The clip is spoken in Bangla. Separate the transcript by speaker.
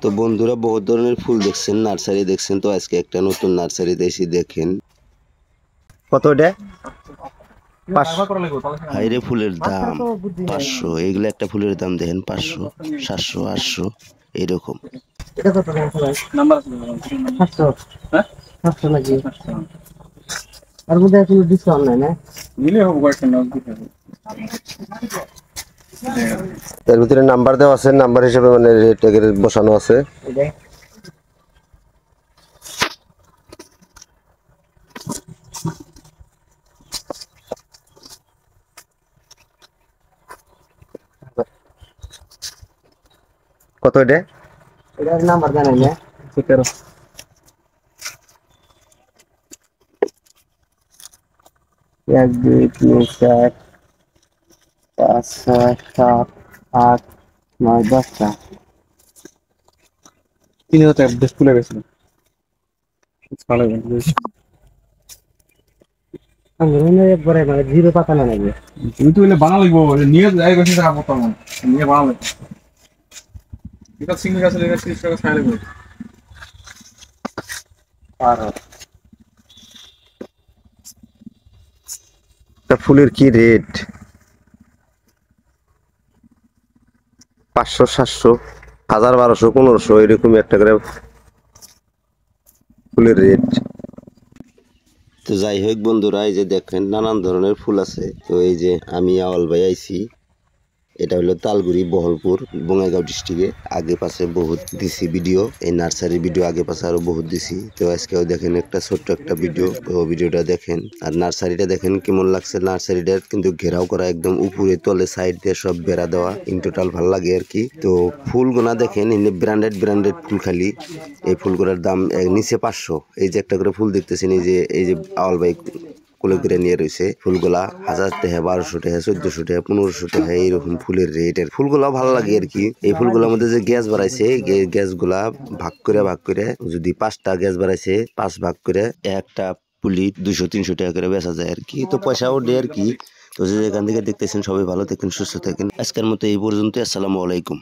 Speaker 1: তো বন্ধুরা, বহুত ধরনের ফুল দেখছেন, নার্সারি দেখছেন, তো আজকে একটা নতুন নার্সারিতে এসে দেখেন
Speaker 2: কত এটা?
Speaker 1: হাইরে ফুলের দাম 500। এইগুলো একটা ফুলের দাম দেখেন 500, 700, 800 এরকম।
Speaker 2: এটা কত নাম্বার 700 হ্যাঁ 700 নাকি? আর মধ্যে কোনো ডিসকাউন্ট নাই না? নিলে হবে কয়েকটা নাম দিতে হবে। এর ভিতরে নাম্বার দেওয়া আছে, নাম্বার হিসেবে মানে রেট বসানো আছে। কত এটা? এটার নাম্বার জানেন না? 13 1 2 3 4 5 6 7 8 9 10টা 3000 টাকা ডিসপ্লে গেছিল। ভালো বেশ। আমি মনে একবারে মানে জিরো পাতা না লাগে। তুই তো এলে বানা লাগবো নিয়ে যাই বেশি টাকা মত নিয়ে বানা লাগবে। এটা সিঙ্গেল গাছে লেগে 30 টাকা ছাড়া লাগবে। আর তা ফুলের কি রেট? 500 700 1000 1200 1500 এরকম একটা করে ফুলের রেট।
Speaker 1: তো যাই হোক বন্ধুরা, এই যে দেখেন নানান ধরনের ফুল আছে। তো এই যে আমি আওয়াল ভাই আইছি, এটা হলো তালগুড়ি, বহরমপুর, বঙ্গাইগাঁও ডিস্ট্রিক্টে। আগে পাশে বহুত দিছি ভিডিও, এই নার্সারি ভিডিও আগে পাশে আরো বহুত দিছি। তো আজকেও দেখেন একটা ছোট্ট একটা ভিডিও, তো ভিডিওটা দেখেন আর নার্সারিটা দেখেন কেমন লাগছে। নার্সারিটা কিন্তু ঘেরাও করা, একদম উপরে তলে সাইড দিয়ে সব বেড়া দেওয়া, ইন টোটাল ভালো লাগে আর কি। তো ফুলগুনা দেখেন, এনে ব্র্যান্ডেড ব্র্যান্ডেড ফুল খালি। এই ফুলগুলোর দাম নিচে 500। এই যে একটা করে ফুল দেখতেছেন, এই যে আওয়াল ভাই কোলে করে নিয়ে রয়েছে ফুলগুলা 1000 টাকা, 1200 টাকা, 1400 টাকা, 1500 টাকা এইরকম ফুলের রেট। এর ফুলগুলা ভালো লাগে আর কি। এই ফুলগুলোর মধ্যে যে গ্যাস বাড়াইছে, গ্যাস গুলা ভাগ করে যদি 5টা গ্যাস বাড়াইছে, 5 ভাগ করে একটা পুলি 200-300 টাকা করে বেচা যায় আর কি। তো পয়সাও দেয় আর কি। তো যে এখান থেকে দেখতেছেন, সবাই ভালো থাকেন, সুস্থ থাকেন। আজকের মতো এই পর্যন্ত। আসসালামু আলাইকুম।